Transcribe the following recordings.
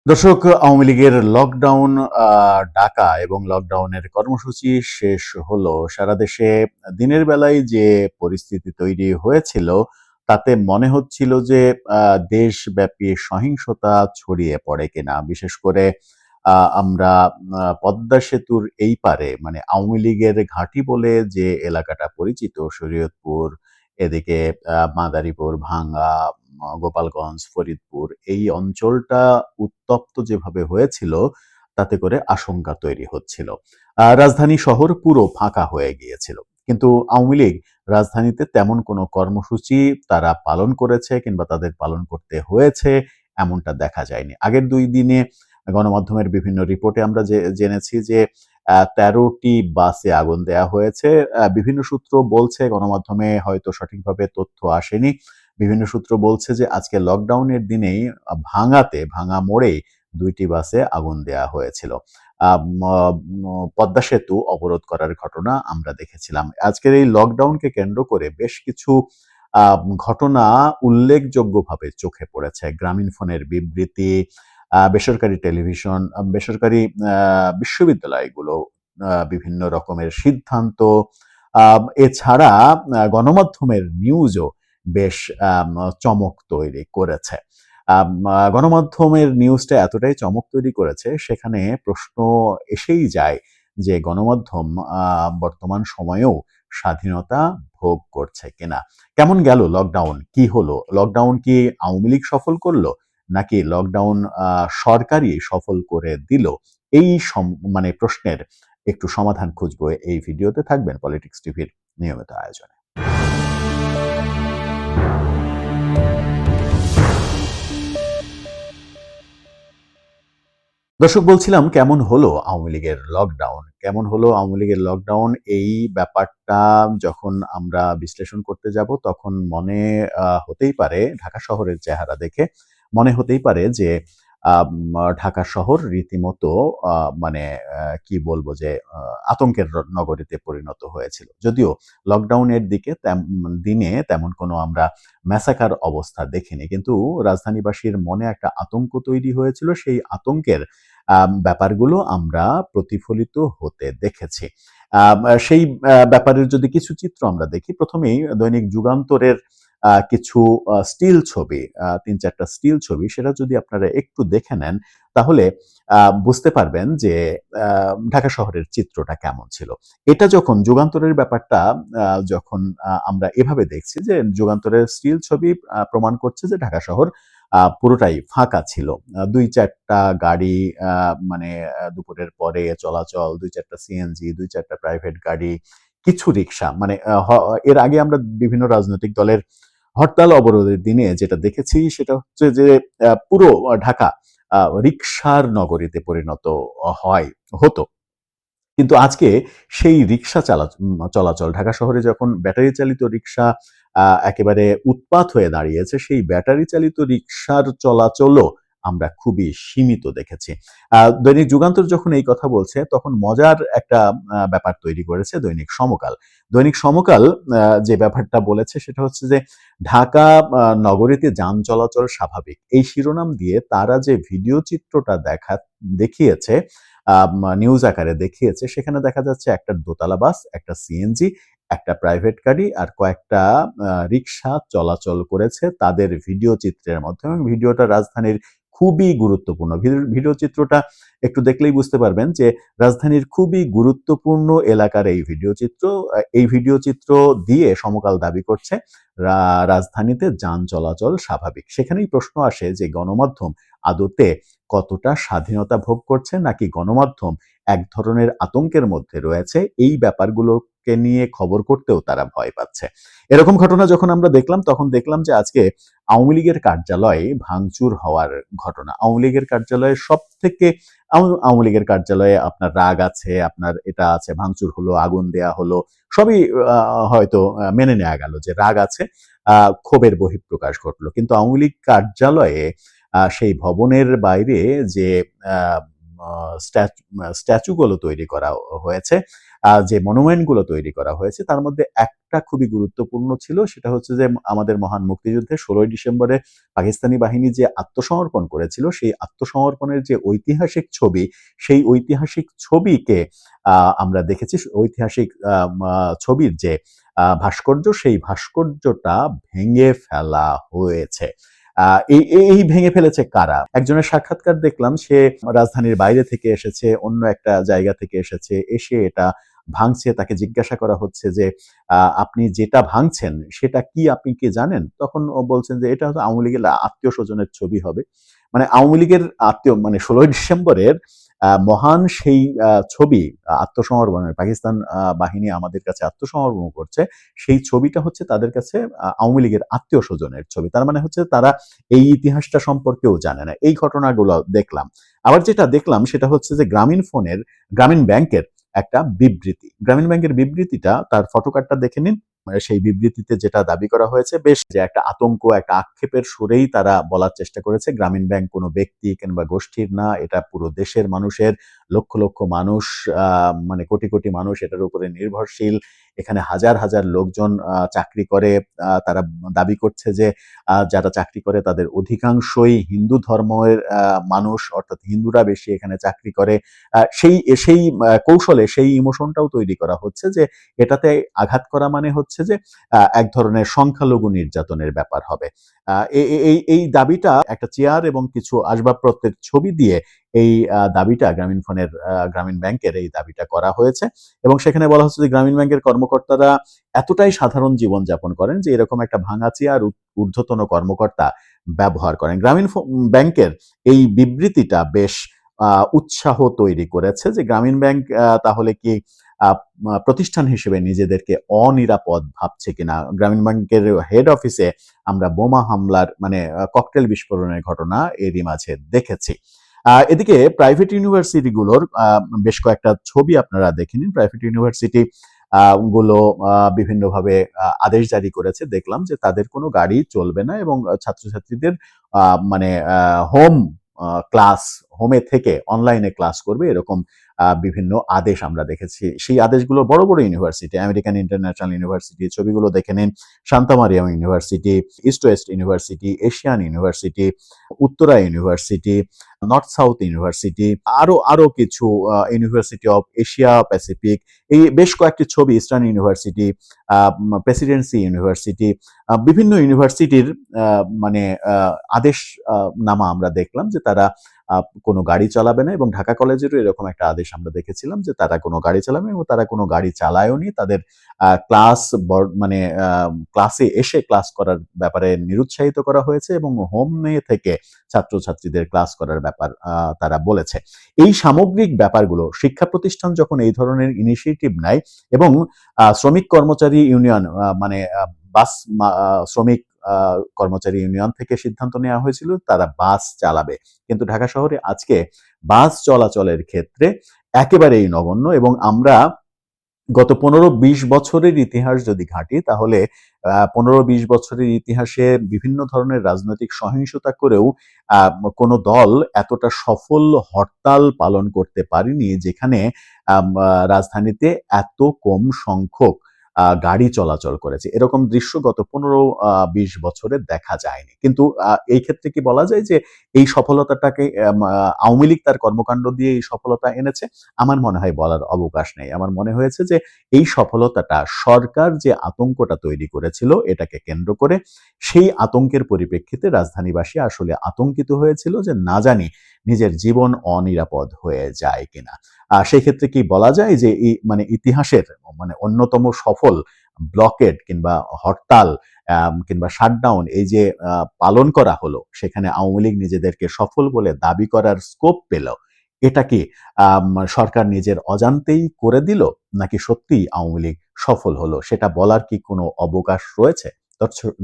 দর্শক, আওয়ামী লীগের লকডাউন ডাকা এবং লকডাউনের কর্মসূচি শেষ হলো। সারা দেশে দিনের বেলায় যে পরিস্থিতি তৈরি হয়েছিল, তাতে মনে হচ্ছিল যে দেশব্যাপী সহিংসতা ছড়িয়ে পড়ে কিনা। বিশেষ করে আমরা পদ্মা সেতুর এই পারে মানে আওয়ামী লীগের ঘাঁটি বলে যে এলাকাটা পরিচিত, শরীয়তপুর, এদিকে মাদারীপুর, ভাঙ্গা, গোপালগঞ্জ, ফরিদপুর এই অঞ্চলটা উত্তপ্ত যেভাবে হয়েছিল, তাতে করে আশঙ্কা তৈরি হচ্ছিল। রাজধানী শহর পুরো ফাঁকা হয়ে গিয়েছিল। কিন্তু আওয়ামী লীগ রাজধানীতে তেমন কোনো কর্মসূচি তারা পালন করেছে কিংবা তাদের পালন করতে হয়েছে এমনটা দেখা যায়নি। আগের ২ দিনে গণমাধ্যমের বিভিন্ন রিপোর্টে আমরা জেনেছি যে ১৩টি বাসে আগুন দেয়া হয়েছে। বিভিন্ন সূত্র বলছে, গণমাধ্যমে হয়তো সঠিকভাবে তথ্য আসেনি। বিভিন্ন সূত্র বলছে যে আজকে লকডাউনের দিনেই ভাঙা মোড়েই ২ টি বাসে আগুন দেয়া হয়েছিল। আ ম ম পদ্মা সেতু অবরোধ করার ঘটনা আমরা দেখেছিলাম। আজকের এই লকডাউনকে কেন্দ্র করে বেশ কিছু আ ঘটনা উল্লেখযোগ্যভাবে চোখে পড়েছে। গ্রামীণফোনের বিবৃতি, বেসরকারি টেলিভিশন, বেসরকারি আ বিশ্ববিদ্যালয়গুলো বিভিন্ন রকমের সিদ্ধান্ত, এছাড়া গণমাধ্যমের নিউজও বেশ আম চমক তৈরি করেছে। গণমাধ্যমের নিউজটা এতটাই চমক তৈরি করেছে, সেখানে প্রশ্ন এসেই যায় যে গণমাধ্যম আ বর্তমান সময়েও স্বাধীনতা ভোগ করছে কিনা? কেমন গেল লকডাউন? কি হলো? লকডাউন কি আওয়ামী লীগ সফল করল? নাকি লকডাউন সরকারই সফল করে দিল? এই মানে প্রশ্নের একটু সমাধান খুঁজবো এই ভিডিওতে। থাকবেন পলিটিক্স টিভির নিয়মিত আয়োজনে। দর্শক, বলছিলাম কেমন হলো আওয়ামী লীগের লকডাউন? কেমন হলো আওয়ামী লীগের লকডাউন? এই ব্যাপারটা যখন আমরা বিশ্লেষণ করতে যাব, তখন মনে হতেই পারে, ঢাকা শহরের চেহারা দেখে মনে হতেই পারে যে আম ঢাকা শহর রীতিমতো আ মানে কি বলবো যে আতঙ্কের নগরীতে পরিণত হয়েছিল। যদিও লকডাউনের দিনে তেমন কোনো আমরা ম্যাসাকার অবস্থা দেখিনি। কিন্তু রাজধানীবাসীর মনে একটা আতঙ্ক তৈরি হয়েছিল। সেই আতঙ্কের ব্যাপারগুলো আমরা প্রতিফলিত হতে দেখেছি। সেই ব্যাপারের যদি কিছু চিত্র আমরা দেখি, প্রথমেই দৈনিক যুগান্তরের কিছু স্টিল ছবি, ৩-৪ টা স্টিল ছবি, সেটা যদি আপনারা একটু দেখে নেন, তাহলে বুঝতে পারবেন যে আ ঢাকা শহরের চিত্রটা কেমন ছিল। এটা যখন যুগান্তরের ব্যাপারটা যখন আমরা এভাবে দেখছি যে যুগান্তরের স্টিল ছবি প্রমাণ করছে যে ঢাকা শহর পুরোটাই ফাঁকা ছিল। ২-৪ টা গাড়ি আ মানে দুপুরের পরে চলাচল, ২-৪ টা সিএনজি, ২-৪ টা প্রাইভেট গাড়ি, কিছু রিক্সা, মানে এর আগে আমরা বিভিন্ন রাজনৈতিক দলের হরতাল অবরোধের দিনে যেটা দেখেছি, সেটা হচ্ছে যে পুরো ঢাকা রিক্সার নগরীতে পরিণত হয় হতো। কিন্তু আজকে সেই রিক্সা চলাচল ঢাকা শহরে যখন ব্যাটারি চালিত রিক্সা একেবারে উৎপাত হয়ে দাঁড়িয়েছে, সেই ব্যাটারি চালিত রিক্সার চলাচলও আমরা খুবই সীমিত দেখেছি। দৈনিক যুগান্তর যখন এই কথা বলছে, তখন মজার একটা ব্যাপার তৈরি করেছে দৈনিক সমকাল। দৈনিক সমকাল যে ব্যাপারটা বলেছে, সেটা হচ্ছে যে ঢাকা নগরীতে যান চলাচল স্বাভাবিক। এই শিরোনাম দিয়ে তারা যে ভিডিও চিত্রটা দেখিয়েছে, নিউজ আকারে দেখিয়েছে, সেখানে দেখা যাচ্ছে একটা দোতলা বাস, একটা সিএনজি, একটা প্রাইভেট গাড়ি আর কয়েকটা রিক্সা চলাচল করেছে তাদের ভিডিও চিত্রের মাধ্যমে। এবং ভিডিওটা রাজধানীর খুবই গুরুত্বপূর্ণ। ভিডিও চিত্রটা একটু দেখলেই বুঝতে পারবেন যে রাজধানীর খুবই গুরুত্বপূর্ণ এলাকার এই ভিডিও চিত্র। এই ভিডিও চিত্র দিয়ে সমকাল দাবি করছে রাজধানীতে যান চলাচল স্বাভাবিক। সেখানেই প্রশ্ন আসে যে গণমাধ্যম আদতে কতটা স্বাধীনতা ভোগ করছে, নাকি গণমাধ্যম এক ধরনের আতঙ্কের মধ্যে রয়েছে, এই ব্যাপারগুলোকে নিয়ে খবর করতেও তারা ভয় পাচ্ছে। এরকম ঘটনা যখন আমরা দেখলাম, তখন দেখলাম যে আজকে আওয়ামী লীগের কার্যালয়ে ভাঙচুর হওয়ার ঘটনা। আওয়ামী লীগের কার্যালয়ে সবথেকে আওয়ামী লীগের কার্যালয়ে আপনার রাগ আছে, আপনার এটা আছে, ভাঙচুর হলো, আগুন দেয়া হলো, সবই হয়তো মেনে নেয়া গেল যে রাগ আছে, ক্ষোভের বহিঃপ্রকাশ ঘটলো। কিন্তু আওয়ামী লীগ কার্যালয়ে সেই ভবনের বাইরে যে আ আ স্ট্যাচুগুলো তৈরি করা হয়েছে, যে মনুমেন্টগুলো তৈরি করা হয়েছে তার মধ্যে একটা খুবই গুরুত্বপূর্ণ ছিল, সেটা হচ্ছে যে আমাদের মহান মুক্তিযুদ্ধে ১৬ই ডিসেম্বরে পাকিস্তানি বাহিনী যে আত্মসমর্পণ করেছিল, সেই আত্মসমর্পণের যে ঐতিহাসিক ছবি, সেই ঐতিহাসিক ছবিকে আমরা দেখেছি। ঐতিহাসিক ছবির যে ভাস্কর্য, সেই ভাস্কর্যটা ভেঙে ফেলা হয়েছে। এই ভেঙে ফেলেছে কারা? একজনের সাক্ষাৎকার দেখলাম, সে রাজধানীর বাইরে থেকে এসেছে, অন্য একটা জায়গা থেকে এসেছে, এসে এটা ভাঙছে। তাকে জিজ্ঞাসা করা হচ্ছে যে আপনি যেটা ভাঙছেন সেটা কি, আপনি কি জানেন? তখন ও বলছেন যে এটা হয়তো আওয়ামী লীগের আত্মীয় স্বজনের ছবি হবে। মানে আওয়ামী লীগের আত্মীয়, মানে ১৬ই ডিসেম্বরের মহান সেই ছবি, আত্মসমর্পণের, পাকিস্তান বাহিনী আমাদের কাছে আত্মসমর্পণ করছে, সেই ছবিটা হচ্ছে তাদের কাছে আওয়ামী লীগের আত্মীয় স্বজনের ছবি। তার মানে হচ্ছে তারা এই ইতিহাসটা সম্পর্কেও জানে না। এই ঘটনাগুলো দেখলাম। আবার যেটা দেখলাম সেটা হচ্ছে যে গ্রামীণ ব্যাংকের একটা বিবৃতি। গ্রামীণ ব্যাংকের বিবৃতিটা, তার ফটোকার্ডটা দেখে নিন। সেই বিবৃতিতে যেটা দাবি করা হয়েছে, বেশ যে একটা আতঙ্ক, একটা আক্ষেপের সুরেই তারা বলার চেষ্টা করেছে গ্রামীণ ব্যাংক কোনো ব্যক্তি কিংবা গোষ্ঠীর না, এটা পুরো দেশের মানুষের, লক্ষ লক্ষ মানুষ, মানে কোটি কোটি মানুষ এটার উপরে নির্ভরশীল। এখানে হাজার হাজার লোকজন চাকরি করে। তারা দাবি করছে যে যারা চাকরি করে তাদের অধিকাংশই হিন্দু ধর্মের মানুষ, অর্থাৎ হিন্দুরা বেশি এখানে চাকরি করে। সেই সেই কৌশলে সেই ইমোশনটাও তৈরি করা হচ্ছে যে এটাতে আঘাত করা মানে হচ্ছে যে এক ধরনের সংখ্যালঘু নির্যাতনের ব্যাপার হবে। এই দাবিটা একটা চেয়ার এবং কিছু আসবাবপত্রের ছবি দিয়ে এই দাবিটা গ্রামীণ ব্যাংকের এই দাবিটা করা হয়েছে। এবং সেখানে বলা হচ্ছে যে গ্রামীণ ব্যাংকের কর্মকর্তারা এতটাই সাধারণ জীবনযাপন করেন যে এরকম একটা ভাঙা চেয়ার ঊর্ধ্বতন কর্মকর্তা ব্যবহার করেন। ব্যাংকের এই বিবৃতিটা বেশ উৎসাহ তৈরি করেছে যে গ্রামীণ ব্যাংক তাহলে কি প্রতিষ্ঠান হিসেবে নিজেদেরকে অনিরাপদ ভাবছে কিনা। গ্রামীণ ব্যাংকের হেড অফিসে আমরা বোমা হামলার, মানে ককটেল বিস্ফোরণের ঘটনা এরই মাঝে দেখেছি। এদিকে প্রাইভেট ইউনিভার্সিটিগুলোর বেশ কয়েকটা ছবি আপনারা দেখে নিন। প্রাইভেট ইউনিভার্সিটি গুলো বিভিন্নভাবে আদেশ জারি করেছে। দেখলাম যে তাদের কোনো গাড়ি চলবে না এবং ছাত্রছাত্রীদের মানে হোমে থেকে অনলাইনে ক্লাস করবে, এরকম বিভিন্ন আদেশ আমরা দেখেছি। সেই আদেশগুলো বড় বড় ইউনিভার্সিটি, আমেরিকান ইন্টারন্যাশনাল ইউনিভার্সিটি, ছবিগুলো দেখে নিন। Shanta Mariam University, East West University, Asian University, Uttara University, North South University, আরো কিছু ইউনিভার্সিটি অফ এশিয়া প্যাসিফিক, এই বেশ কয়েকটি ছবি, ইস্টার্ন ইউনিভার্সিটি, প্রেসিডেন্সি ইউনিভার্সিটি, বিভিন্ন ইউনিভার্সিটির মানে আদেশ নামা আমরা দেখলাম যে তারা কোনো গাড়ি চালাবে না। এবং ঢাকা কলেজেরও এরকম একটা আদেশ আমরা দেখেছিলাম যে তারা কোনো গাড়ি চালাবে, এবং তারা কোনো গাড়ি চালায়ওনি। তাদের মানে ক্লাসে এসে ক্লাস করার ব্যাপারে নিরুৎসাহিত করা হয়েছে এবং হোমে থেকে ছাত্রছাত্রীদের ক্লাস করার ব্যাপার তারা বলেছে। এই সামগ্রিক ব্যাপারগুলো, শিক্ষা প্রতিষ্ঠান যখন এই ধরনের ইনিশিয়েটিভ নেয় এবং শ্রমিক কর্মচারী ইউনিয়ন, মানে বাস শ্রমিক কর্মচারী ইউনিয়ন থেকে সিদ্ধান্ত নেওয়া হয়েছিল তারা বাস চালাবে, কিন্তু ঢাকা শহরে আজকে বাস চলাচলের ক্ষেত্রে একেবারেই নগণ্য। এবং আমরা গত ১৫-২০ বছরের ইতিহাস যদি ঘাঁটি, তাহলে ১৫-২০ বছরের ইতিহাসে বিভিন্ন ধরনের রাজনৈতিক সহিংসতা করেও কোনো দল এতটা সফল হরতাল পালন করতে পারেনি যেখানে রাজধানীতে এত কম সংখ্যক গাড়ি চলাচল করেছে। এরকম দৃশ্য গত ১৫-২০ বছরে দেখা যায়নি। কিন্তু এই ক্ষেত্রে কি বলা যায় যে এই সফলতাটাকে আওয়ামী লীগ তার কর্মকাণ্ড দিয়ে এই সফলতা এনেছে? আমার মনে হয় বলার অবকাশ নেই। আমার মনে হয়েছে যে এই সফলতাটা সরকার যে আতঙ্কটা তৈরি করেছিল এটাকে কেন্দ্র করে, সেই আতঙ্কের পরিপ্রেক্ষিতে রাজধানীবাসী আসলে আতঙ্কিত হয়েছিল যে না জানি নিজের জীবন অনিরাপদ হয়ে যায় কিনা। সেই ক্ষেত্রে কি বলা যায় যে মানে ইতিহাসের মানে অন্যতম সফল ব্লকেড কিংবা হরতাল কিংবা শাটডাউন এই যে পালন করা হলো, সেখানে আওয়ামী লীগ নিজেদেরকে সফল বলে দাবি করার স্কোপ পেল, এটা কি সরকার নিজের অজান্তেই করে দিল, নাকি সত্যিই আওয়ামী লীগ সফল হলো, সেটা বলার কি কোনো অবকাশ রয়েছে?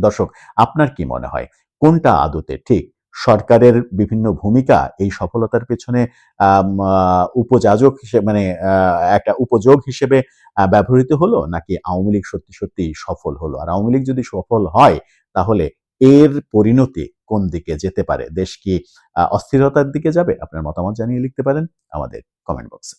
দর্শক, আপনার কি মনে হয় কোনটা আদতে ঠিক? সরকারের বিভিন্ন ভূমিকা এই সফলতার পেছনে উপযাজক হিসেবে, মানে একটা উপযোগ হিসেবে ব্যবহৃত হলো, নাকি আওয়ামী লীগ সত্যি সত্যি সফল হলো? আর আওয়ামী লীগ যদি সফল হয় তাহলে এর পরিণতি কোন দিকে যেতে পারে? দেশ কি অস্থিরতার দিকে যাবে? আপনার মতামত জানিয়ে লিখতে পারেন আমাদের কমেন্ট বক্সে।